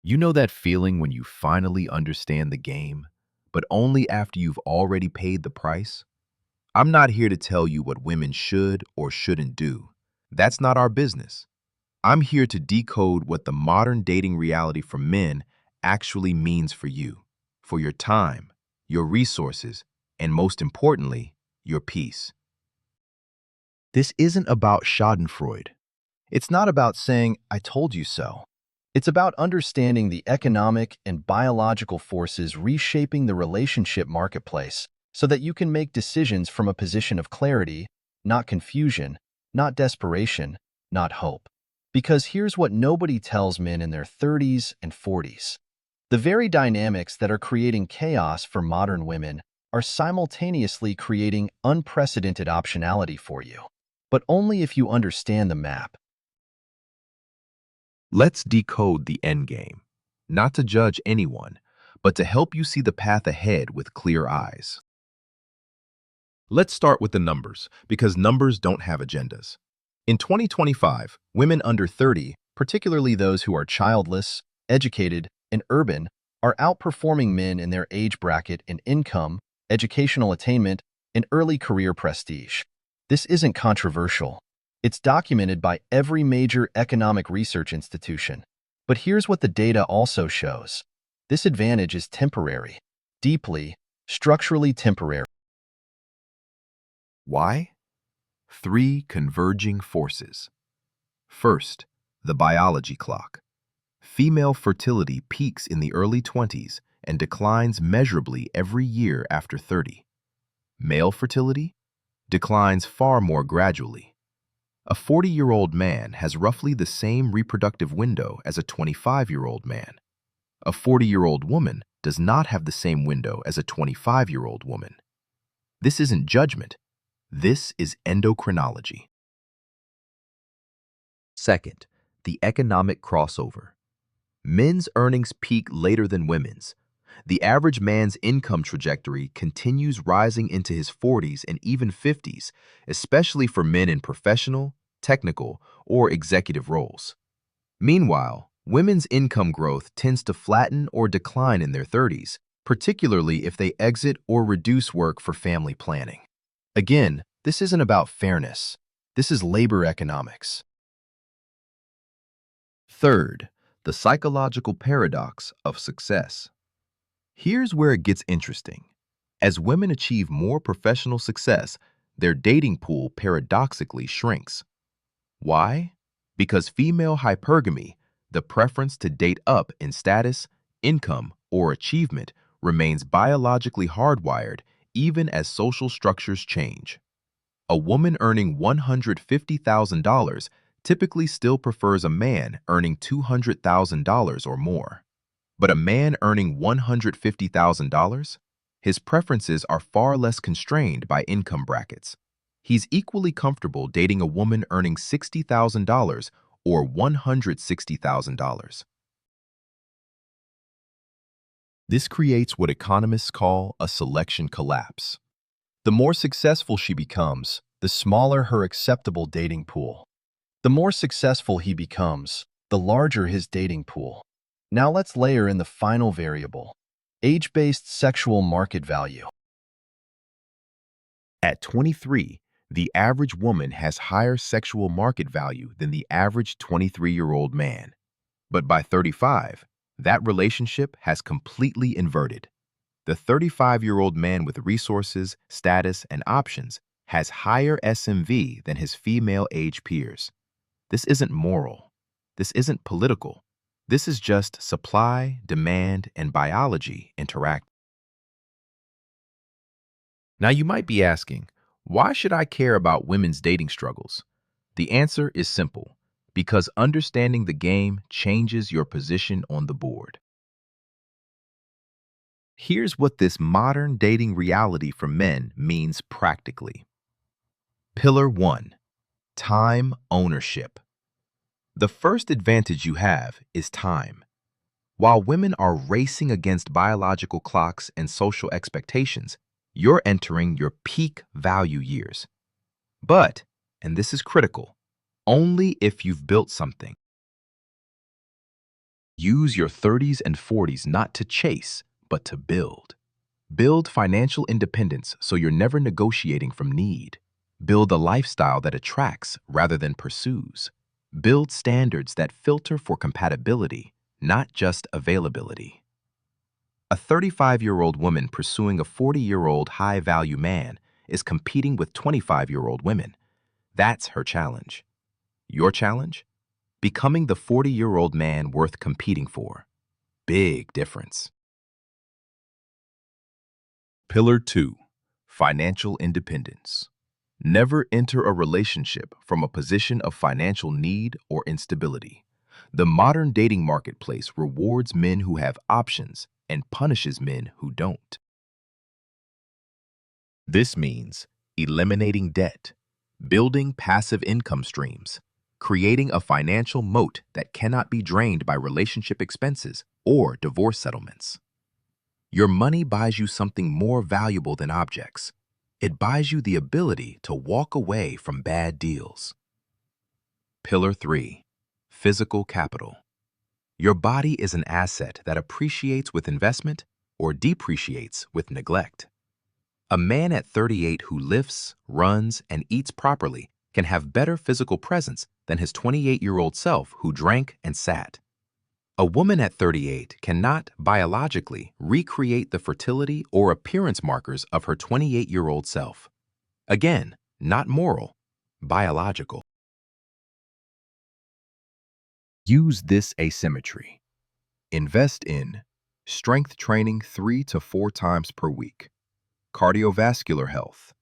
You know that feeling when you finally understand the game, but only after you've already paid the price? I'm not here to tell you what women should or shouldn't do. That's not our business. I'm here to decode what the modern dating reality for men actually means for you, for your time, your resources, and most importantly, your peace. This isn't about schadenfreude. It's not about saying, I told you so. It's about understanding the economic and biological forces reshaping the relationship marketplace so that you can make decisions from a position of clarity, not confusion, not desperation, not hope. Because here's what nobody tells men in their 30s and 40s. The very dynamics that are creating chaos for modern women are simultaneously creating unprecedented optionality for you. But only if you understand the map. Let's decode the endgame, not to judge anyone, but to help you see the path ahead with clear eyes. Let's start with the numbers, because numbers don't have agendas. In 2025, women under 30, particularly those who are childless, educated, and urban, are outperforming men in their age bracket in income, educational attainment, and early career prestige. This isn't controversial. It's documented by every major economic research institution. But here's what the data also shows. This advantage is temporary, deeply, structurally temporary. Why? Three converging forces. First, the biology clock. Female fertility peaks in the early 20s and declines measurably every year after 30. Male fertility declines far more gradually. A 40-year-old man has roughly the same reproductive window as a 25-year-old man. A 40-year-old woman does not have the same window as a 25-year-old woman. This isn't judgment. This is endocrinology. Second, the economic crossover. Men's earnings peak later than women's. The average man's income trajectory continues rising into his 40s and even 50s, especially for men in professional, technical, or executive roles. Meanwhile, women's income growth tends to flatten or decline in their 30s, particularly if they exit or reduce work for family planning. Again, this isn't about fairness. This is labor economics. Third, the psychological paradox of success. Here's where it gets interesting. As women achieve more professional success, their dating pool paradoxically shrinks. Why? Because female hypergamy, the preference to date up in status, income, or achievement, remains biologically hardwired even as social structures change. A woman earning $150,000 typically still prefers a man earning $200,000 or more. But a man earning $150,000? His preferences are far less constrained by income brackets. He's equally comfortable dating a woman earning $60,000 or $160,000. This creates what economists call a selection collapse. The more successful she becomes, the smaller her acceptable dating pool. The more successful he becomes, the larger his dating pool. Now let's layer in the final variable, age-based sexual market value. At 23, the average woman has higher sexual market value than the average 23-year-old man. But by 35, that relationship has completely inverted. The 35-year-old man with resources, status, and options has higher SMV than his female age peers. This isn't moral. This isn't political. This is just supply, demand, and biology interact. Now you might be asking, why should I care about women's dating struggles? The answer is simple, because understanding the game changes your position on the board. Here's what this modern dating reality for men means practically. Pillar 1. Time ownership. The first advantage you have is time. While women are racing against biological clocks and social expectations, you're entering your peak value years. But, and this is critical, only if you've built something. Use your 30s and 40s not to chase, but to build. Build financial independence so you're never negotiating from need. Build a lifestyle that attracts rather than pursues. Build standards that filter for compatibility, not just availability. A 35-year-old woman pursuing a 40-year-old high-value man is competing with 25-year-old women. That's her challenge. Your challenge? Becoming the 40-year-old man worth competing for. Big difference. Pillar 2. Financial independence. Never enter a relationship from a position of financial need or instability. The modern dating marketplace rewards men who have options and punishes men who don't. This means eliminating debt, building passive income streams, creating a financial moat that cannot be drained by relationship expenses or divorce settlements. Your money buys you something more valuable than objects. It buys you the ability to walk away from bad deals. Pillar 3. Physical capital. Your body is an asset that appreciates with investment or depreciates with neglect. A man at 38 who lifts, runs, and eats properly can have better physical presence than his 28-year-old self who drank and sat. A woman at 38 cannot biologically recreate the fertility or appearance markers of her 28-year-old self. Again, not moral, biological. Use this asymmetry. Invest in strength training 3 to 4 times per week, cardiovascular health,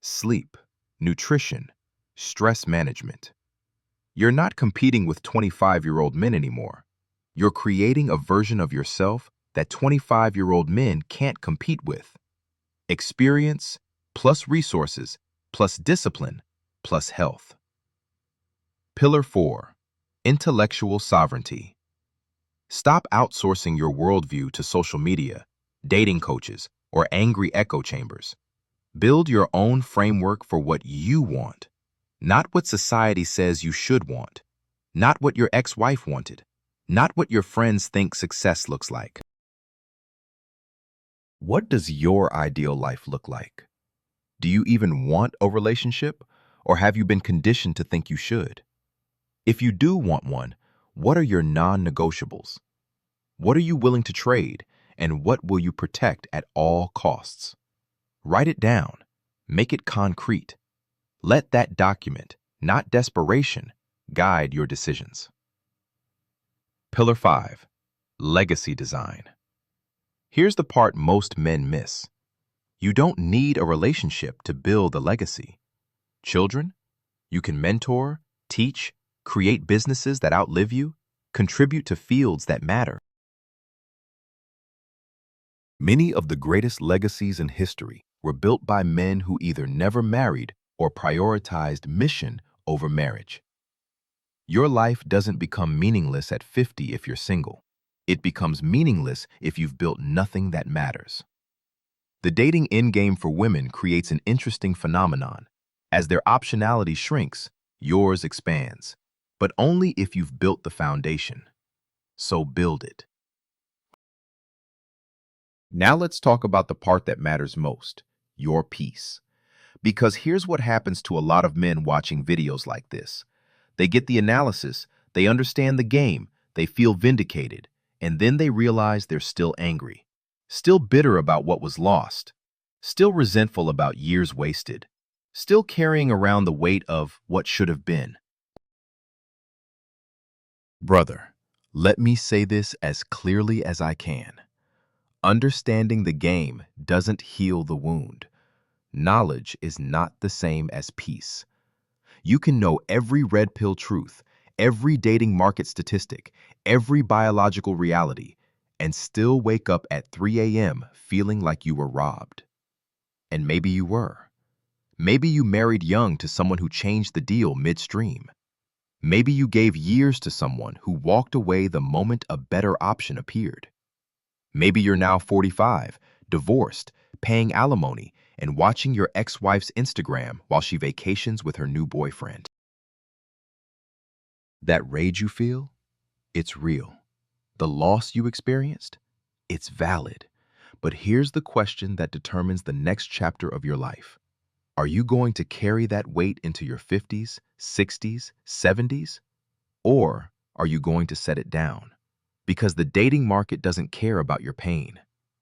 sleep, nutrition, stress management. You're not competing with 25-year-old men anymore. You're creating a version of yourself that 25-year-old men can't compete with. Experience plus resources plus discipline plus health. Pillar 4. Intellectual sovereignty. Stop outsourcing your worldview to social media, dating coaches, or angry echo chambers. Build your own framework for what you want, not what society says you should want, not what your ex-wife wanted, not what your friends think success looks like. What does your ideal life look like? Do you even want a relationship, or have you been conditioned to think you should? If you do want one, what are your non-negotiables? What are you willing to trade, and what will you protect at all costs? Write it down. Make it concrete. Let that document, not desperation, guide your decisions. Pillar 5. Legacy design. Here's the part most men miss. You don't need a relationship to build a legacy. Children? You can mentor, teach, create businesses that outlive you, contribute to fields that matter. Many of the greatest legacies in history were built by men who either never married or prioritized mission over marriage. Your life doesn't become meaningless at 50 if you're single. It becomes meaningless if you've built nothing that matters. The dating endgame for women creates an interesting phenomenon. As their optionality shrinks, yours expands, but only if you've built the foundation. So build it. Now let's talk about the part that matters most, your peace. Because here's what happens to a lot of men watching videos like this. They get the analysis, they understand the game, they feel vindicated, and then they realize they're still angry, still bitter about what was lost, still resentful about years wasted, still carrying around the weight of what should have been. Brother, let me say this as clearly as I can. Understanding the game doesn't heal the wound. Knowledge is not the same as peace. You can know every red pill truth, every dating market statistic, every biological reality, and still wake up at 3 a.m. feeling like you were robbed. And maybe you were. Maybe you married young to someone who changed the deal midstream. Maybe you gave years to someone who walked away the moment a better option appeared. Maybe you're now 45, divorced, paying alimony, and watching your ex-wife's Instagram while she vacations with her new boyfriend. That rage you feel? It's real. The loss you experienced? It's valid. But here's the question that determines the next chapter of your life. Are you going to carry that weight into your 50s, 60s, 70s? Or are you going to set it down? Because the dating market doesn't care about your pain.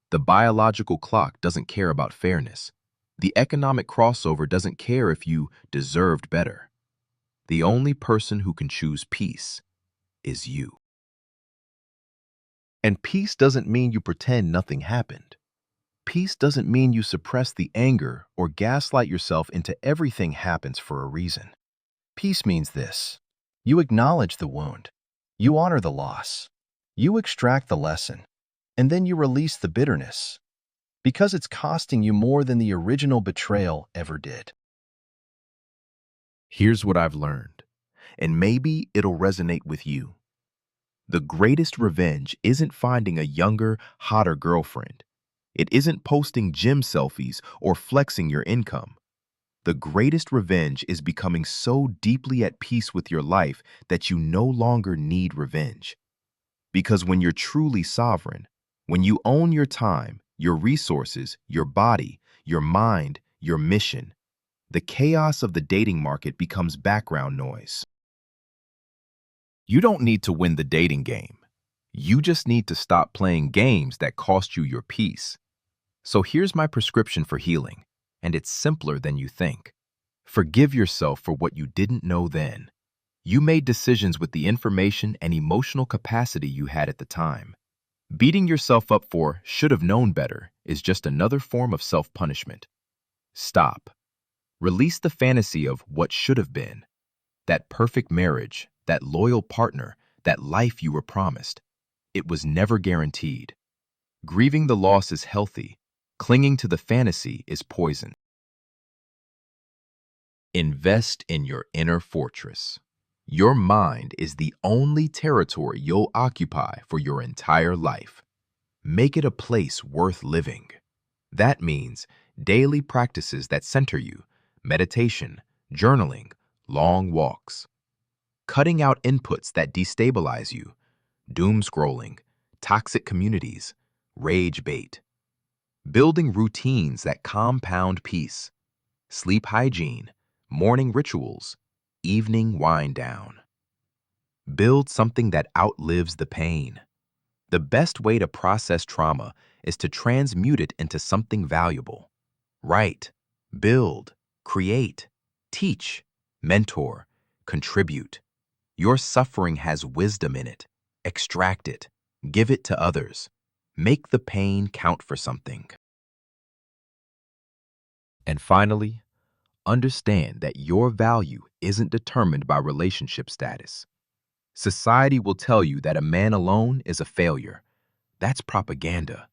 The biological clock doesn't care about fairness. The economic crossover doesn't care if you deserved better. The only person who can choose peace is you. And peace doesn't mean you pretend nothing happened. Peace doesn't mean you suppress the anger or gaslight yourself into everything happens for a reason. Peace means this: you acknowledge the wound, you honor the loss, you extract the lesson, and then you release the bitterness, because it's costing you more than the original betrayal ever did. Here's what I've learned, and maybe it'll resonate with you. The greatest revenge isn't finding a younger, hotter girlfriend. It isn't posting gym selfies or flexing your income. The greatest revenge is becoming so deeply at peace with your life that you no longer need revenge. Because when you're truly sovereign, when you own your time, your resources, your body, your mind, your mission, the chaos of the dating market becomes background noise. You don't need to win the dating game. You just need to stop playing games that cost you your peace. So here's my prescription for healing, and it's simpler than you think. Forgive yourself for what you didn't know then. You made decisions with the information and emotional capacity you had at the time. Beating yourself up for should have known better is just another form of self-punishment. Stop. Release the fantasy of what should have been. That perfect marriage, that loyal partner, that life you were promised. It was never guaranteed. Grieving the loss is healthy. Clinging to the fantasy is poison. Invest in your inner fortress. Your mind is the only territory you'll occupy for your entire life. Make it a place worth living. That means daily practices that center you, meditation, journaling, long walks. Cutting out inputs that destabilize you, doom scrolling, toxic communities, rage bait. Building routines that compound peace, sleep hygiene, morning rituals, evening wind down. Build something that outlives the pain. The best way to process trauma is to transmute it into something valuable. Write, build, create, teach, mentor, contribute. Your suffering has wisdom in it. Extract it. Give it to others. Make the pain count for something. And finally, understand that your value isn't determined by relationship status. Society will tell you that a man alone is a failure. That's propaganda.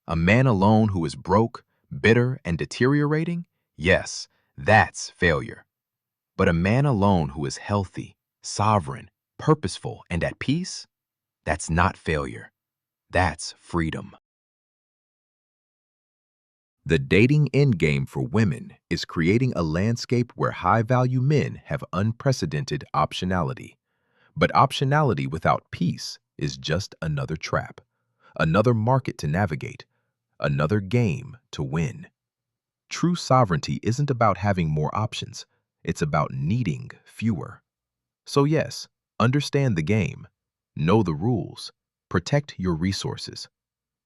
A man alone who is broke, bitter, and deteriorating? Yes, that's failure. But a man alone who is healthy, sovereign, purposeful, and at peace? That's not failure. That's freedom. The dating endgame for women is creating a landscape where high-value men have unprecedented optionality. But optionality without peace is just another trap, another market to navigate, another game to win. True sovereignty isn't about having more options. It's about needing fewer. So yes, understand the game, know the rules, protect your resources,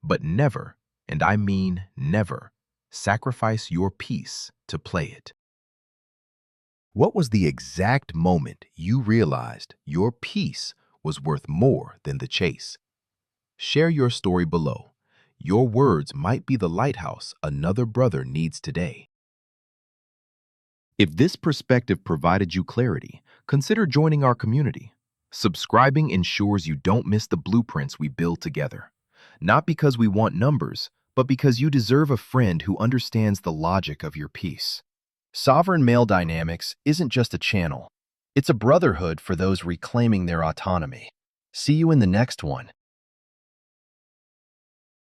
but never, and I mean never, sacrifice your peace to play it. What was the exact moment you realized your peace was worth more than the chase? Share your story below. Your words might be the lighthouse another brother needs today. If this perspective provided you clarity, consider joining our community. Subscribing ensures you don't miss the blueprints we build together. Not because we want numbers, but because you deserve a friend who understands the logic of your peace. Sovereign Male Dynamics isn't just a channel. It's a brotherhood for those reclaiming their autonomy. See you in the next one.